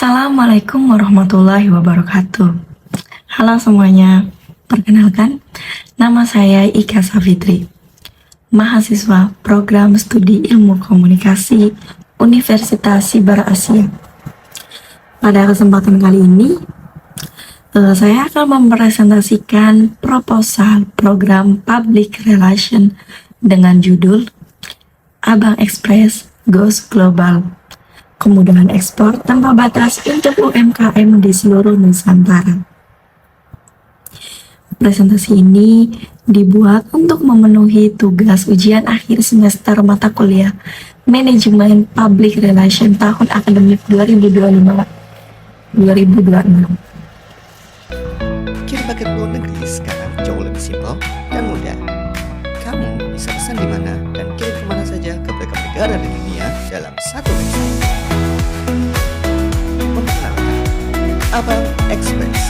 Assalamualaikum warahmatullahi wabarakatuh. Halo semuanya, perkenalkan, nama saya Ika Safitri, mahasiswa program studi ilmu komunikasi Universitas Sibar Asia. Pada kesempatan kali ini, saya akan mempresentasikan proposal program Public Relation dengan judul Abang Express Goes Global, kemudahan ekspor tanpa batas untuk UMKM di seluruh Nusantara. Presentasi ini dibuat untuk memenuhi tugas ujian akhir semester mata kuliah Manajemen Public Relation tahun akademik 2025-2026. Kirim paket luar negeri sekarang jauh lebih simpel dan mudah. Kamu bisa pesan di mana dan kirim kemana saja ke berbagai negara di dunia dalam satu website. Memperkenalkan, Abang Express.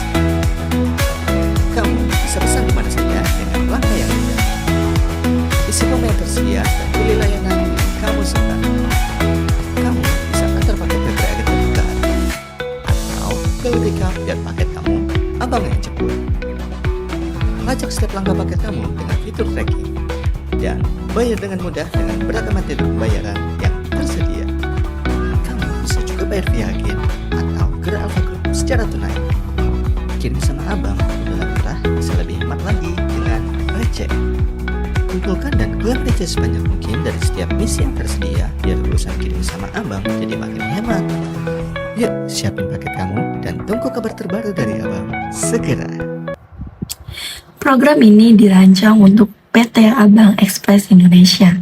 Kamu bisa pesan di mana saja dengan langkah yang mudah. Isi form yang tersedia dan pilih layanan yang kamu suka. Kamu bisa antar paket ke berbagai kedudukan atau pilih pickup dan paket kamu abang yang jemput. Lacak setiap langkah paket kamu dengan fitur tracking dan bayar dengan mudah dengan beragam metode pembayaran yang tersedia. Kamu bisa juga bayar via agen atau Gerak Alfa Group secara tunai. Kirim sama abang dalam murah bisa lebih hemat lagi dengan receh. Kumpulkan dan keluar receh sebanyak mungkin dari setiap misi yang tersedia biar urusan kirim sama abang jadi makin hemat. Yuk, siapin paket kamu dan tunggu kabar terbaru dari abang segera. Program ini dirancang untuk PT Abang Express Indonesia,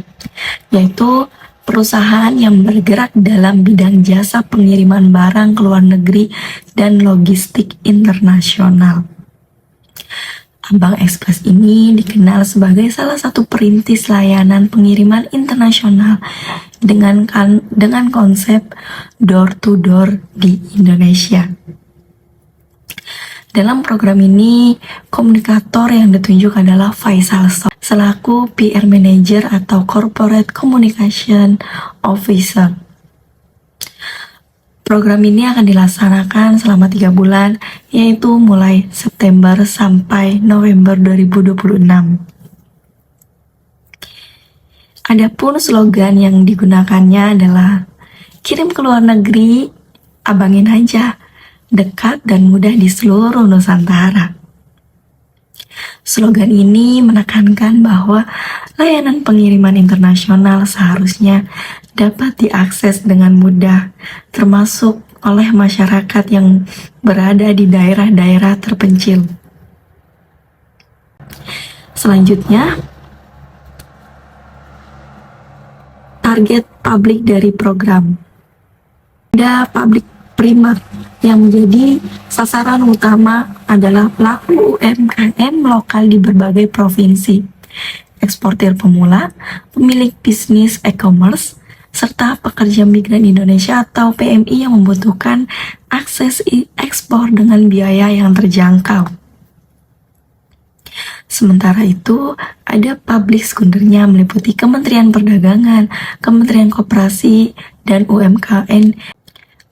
yaitu perusahaan yang bergerak dalam bidang jasa pengiriman barang ke luar negeri dan logistik internasional. Abang Express ini dikenal sebagai salah satu perintis layanan pengiriman internasional dengan konsep door to door di Indonesia. Dalam program ini, komunikator yang ditunjuk adalah Faisal selaku PR Manager atau Corporate Communication Officer. Program ini akan dilaksanakan selama 3 bulan, yaitu mulai September sampai November 2026. Adapun slogan yang digunakannya adalah kirim ke luar negeri, abangin aja, dekat dan mudah di seluruh Nusantara. Slogan ini menekankan bahwa layanan pengiriman internasional seharusnya dapat diakses dengan mudah, termasuk oleh masyarakat yang berada di daerah-daerah terpencil. Selanjutnya, target publik dari program. Ada publik primer yang menjadi sasaran utama adalah pelaku UMKM lokal di berbagai provinsi, eksportir pemula, pemilik bisnis e-commerce, serta pekerja migran Indonesia atau PMI yang membutuhkan akses ekspor dengan biaya yang terjangkau. Sementara itu, ada publik sekundernya meliputi Kementerian Perdagangan, Kementerian Koperasi, dan UMKM,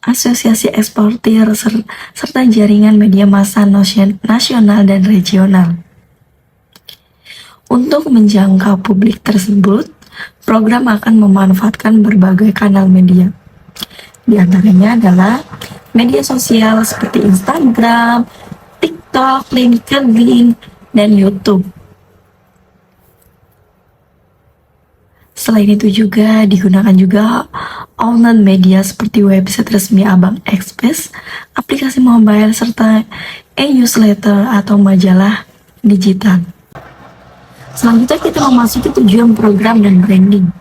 Asosiasi Eksportir, serta jaringan media massa nasional dan regional. Untuk menjangkau publik tersebut, program akan memanfaatkan berbagai kanal media. Di antaranya adalah media sosial seperti Instagram, TikTok, LinkedIn, dan YouTube. Selain itu juga digunakan juga online media seperti website resmi Abang Express, aplikasi mobile, serta e-newsletter atau majalah digital. Selanjutnya kita memasuki tujuan program dan branding.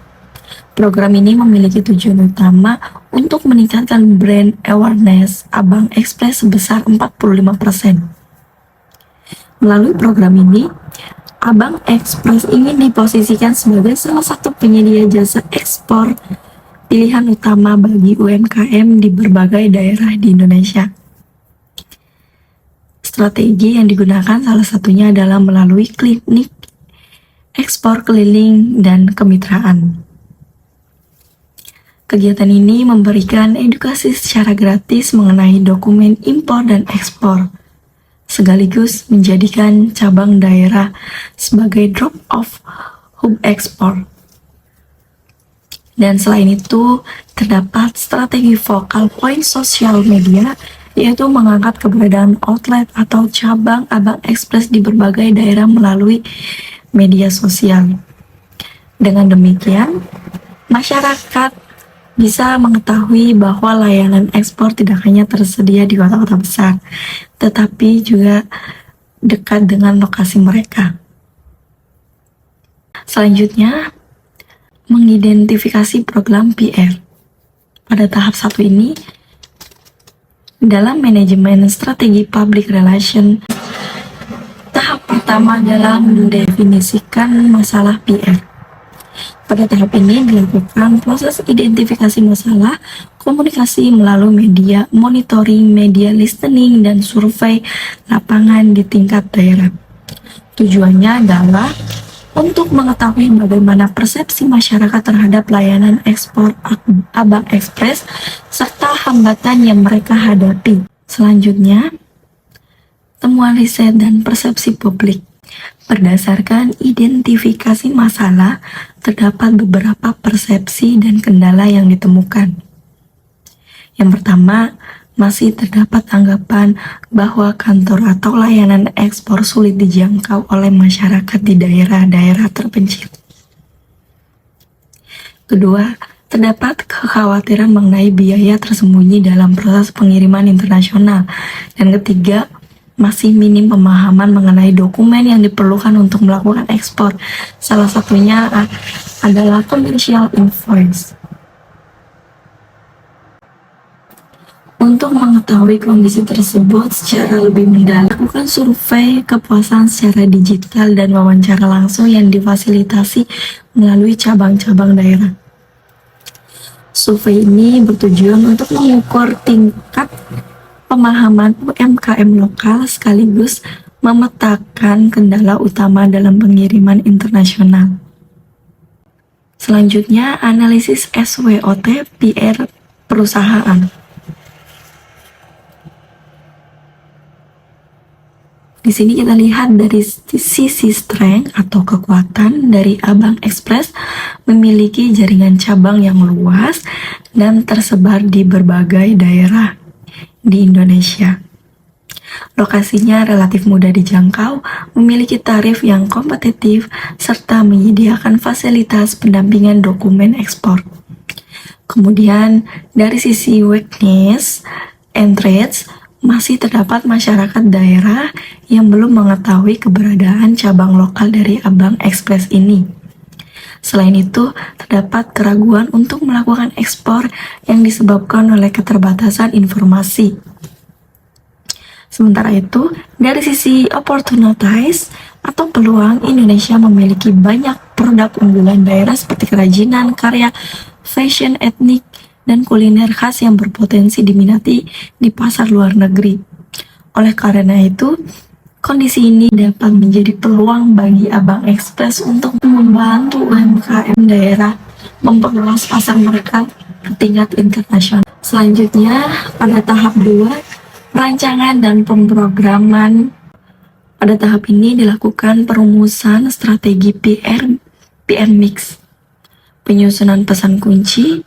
Program ini memiliki tujuan utama untuk meningkatkan brand awareness Abang Express sebesar 45%. Melalui program ini, Abang Express ingin diposisikan sebagai salah satu penyedia jasa ekspor pilihan utama bagi UMKM di berbagai daerah di Indonesia. Strategi yang digunakan salah satunya adalah melalui klinik ekspor keliling dan kemitraan. Kegiatan ini memberikan edukasi secara gratis mengenai dokumen impor dan ekspor, sekaligus menjadikan cabang daerah sebagai drop-off hub ekspor. Dan selain itu, terdapat strategi focal point sosial media, yaitu mengangkat keberadaan outlet atau cabang Abang Express di berbagai daerah melalui media sosial. Dengan demikian, masyarakat bisa mengetahui bahwa layanan ekspor tidak hanya tersedia di kota-kota besar, tetapi juga dekat dengan lokasi mereka. Selanjutnya, mengidentifikasi program PR. Pada tahap 1 ini, dalam manajemen strategi public relation, tahap pertama adalah mendefinisikan masalah PR. Pada tahap ini dilakukan proses identifikasi masalah, komunikasi melalui media, monitoring, media listening, dan survei lapangan di tingkat daerah. Tujuannya adalah untuk mengetahui bagaimana persepsi masyarakat terhadap layanan ekspor Abang Express serta hambatan yang mereka hadapi. Selanjutnya, temuan riset dan persepsi publik. Berdasarkan identifikasi masalah, terdapat beberapa persepsi dan kendala yang ditemukan. Yang pertama, masih terdapat anggapan bahwa kantor atau layanan ekspor sulit dijangkau oleh masyarakat di daerah-daerah terpencil. Kedua, terdapat kekhawatiran mengenai biaya tersembunyi dalam proses pengiriman internasional. Dan ketiga, masih minim pemahaman mengenai dokumen yang diperlukan untuk melakukan ekspor. Salah satunya adalah commercial invoice. Untuk mengetahui kondisi tersebut secara lebih mendalam, lakukan survei kepuasan secara digital dan wawancara langsung yang difasilitasi melalui cabang-cabang daerah. Survei ini bertujuan untuk mengukur tingkat pemahaman UMKM lokal sekaligus memetakan kendala utama dalam pengiriman internasional. Selanjutnya, analisis SWOT PR perusahaan. Di sini kita lihat dari sisi strength atau kekuatan dari Abang Express memiliki jaringan cabang yang luas dan tersebar di berbagai daerah di Indonesia. Lokasinya relatif mudah dijangkau, memiliki tarif yang kompetitif, serta menyediakan fasilitas pendampingan dokumen ekspor. Kemudian, dari sisi weakness and threats, masih terdapat masyarakat daerah yang belum mengetahui keberadaan cabang lokal dari Abang Express ini. Selain itu, terdapat keraguan untuk melakukan ekspor yang disebabkan oleh keterbatasan informasi. Sementara itu, dari sisi opportunities atau peluang, Indonesia memiliki banyak produk unggulan daerah seperti kerajinan, karya, fashion etnik, dan kuliner khas yang berpotensi diminati di pasar luar negeri. Oleh karena itu, kondisi ini dapat menjadi peluang bagi Abang Express untuk membantu UMKM daerah memperluas pasar mereka ke tingkat internasional. Selanjutnya, pada tahap 2, perancangan dan pemrograman. Pada tahap ini dilakukan perumusan strategi PR mix, penyusunan pesan kunci,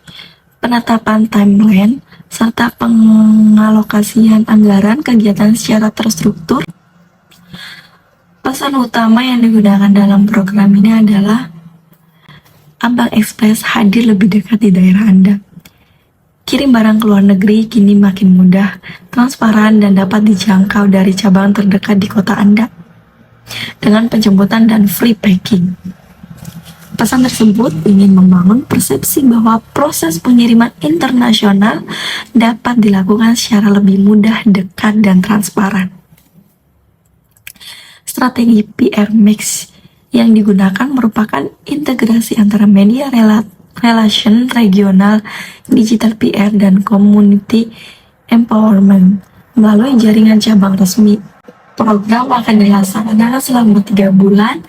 penetapan timeline, serta pengalokasian anggaran kegiatan secara terstruktur. Pesan utama yang digunakan dalam program ini adalah Abang Express hadir lebih dekat di daerah Anda. Kirim barang ke luar negeri kini makin mudah, transparan, dan dapat dijangkau dari cabang terdekat di kota Anda dengan penjemputan dan free packing. Pesan tersebut ingin membangun persepsi bahwa proses pengiriman internasional dapat dilakukan secara lebih mudah, dekat, dan transparan. Strategi PR mix yang digunakan merupakan integrasi antara media relation regional, digital PR, dan community empowerment melalui jaringan cabang resmi. Program akan dilaksanakan selama 3 bulan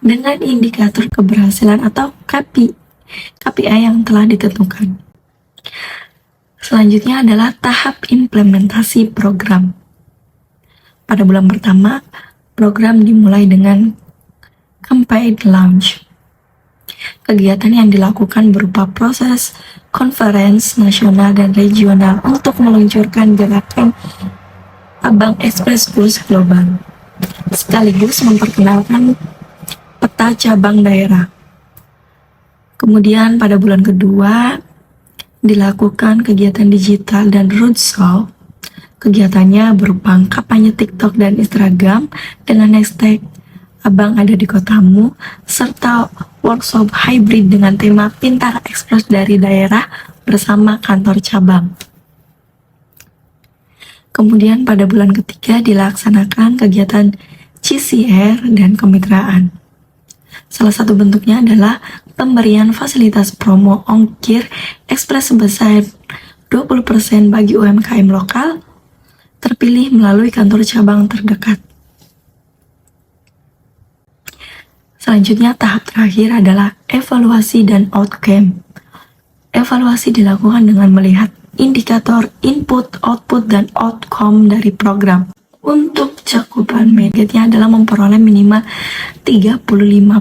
dengan indikator keberhasilan atau KPI yang telah ditentukan. Selanjutnya adalah tahap implementasi program. Pada bulan pertama, program dimulai dengan campaign launch. Kegiatan yang dilakukan berupa proses konferensi nasional dan regional untuk meluncurkan gerakan Abang Express Goes Global, sekaligus memperkenalkan peta cabang daerah. Kemudian pada bulan kedua, dilakukan kegiatan digital dan roadshow. Kegiatannya berupa kampanye TikTok dan Instagram dengan hashtag Abang ada di kotamu, serta workshop hybrid dengan tema Pintar Ekspres dari daerah bersama kantor cabang. Kemudian pada bulan ketiga dilaksanakan kegiatan CCR dan kemitraan. Salah satu bentuknya adalah pemberian fasilitas promo ongkir ekspres sebesar 20% bagi UMKM lokal terpilih melalui kantor cabang terdekat. Selanjutnya tahap terakhir adalah evaluasi dan outcome. Evaluasi dilakukan dengan melihat indikator input, output, dan outcome dari program. Untuk cakupan targetnya adalah memperoleh minimal 35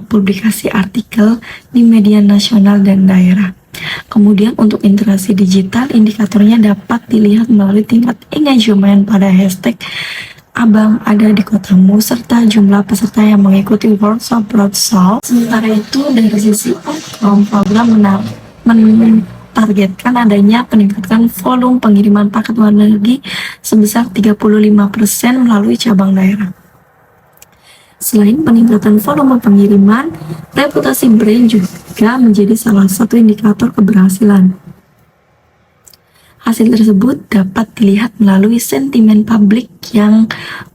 publikasi artikel di media nasional dan daerah. Kemudian untuk interaksi digital, indikatornya dapat dilihat melalui tingkat engagement pada hashtag Abang ada di kotamu, serta jumlah peserta yang mengikuti workshop roadshow. Sementara itu, dari sisi outcome, program mentargetkan adanya peningkatan volume pengiriman paket luar negeri sebesar 35% melalui cabang daerah. Selain peningkatan volume pengiriman, reputasi brand juga menjadi salah satu indikator keberhasilan. Hasil tersebut dapat dilihat melalui sentimen publik yang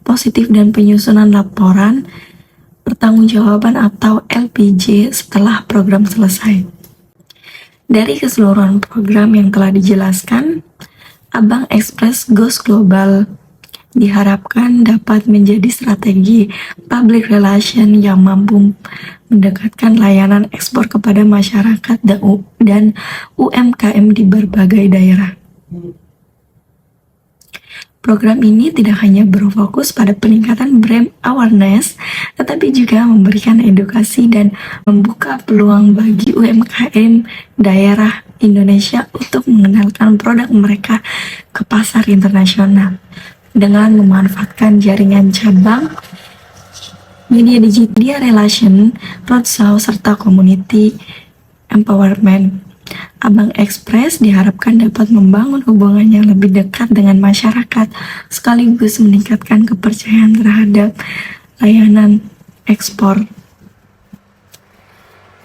positif dan penyusunan laporan pertanggungjawaban atau LPJ setelah program selesai. Dari keseluruhan program yang telah dijelaskan, Abang Express Goes Global diharapkan dapat menjadi strategi public relation yang mampu mendekatkan layanan ekspor kepada masyarakat dan UMKM di berbagai daerah. Program ini tidak hanya berfokus pada peningkatan brand awareness, tetapi juga memberikan edukasi dan membuka peluang bagi UMKM daerah Indonesia untuk mengenalkan produk mereka ke pasar internasional dengan memanfaatkan jaringan cabang, media digital, relation, roadshow, serta community empowerment. Abang Express diharapkan dapat membangun hubungan yang lebih dekat dengan masyarakat, sekaligus meningkatkan kepercayaan terhadap layanan ekspor.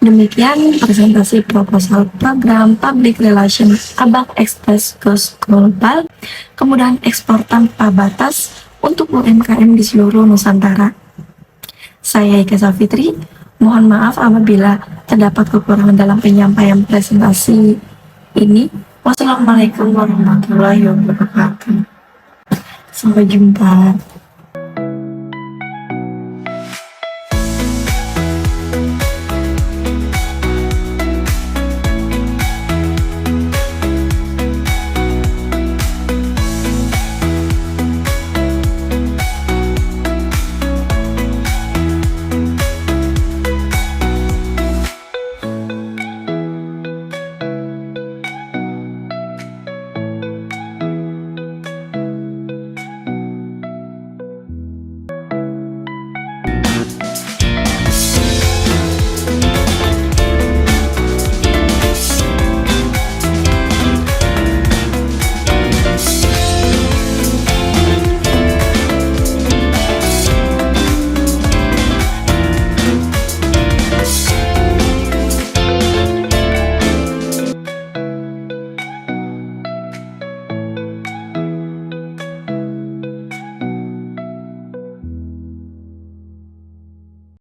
Demikian presentasi proposal program Public Relation Abang Express Goes Global, kemudahan ekspor tanpa batas untuk UMKM di seluruh Nusantara. Saya Ika Safitri, mohon maaf apabila terdapat kekurangan dalam penyampaian presentasi ini. Wassalamualaikum warahmatullahi wabarakatuh. Sampai jumpa.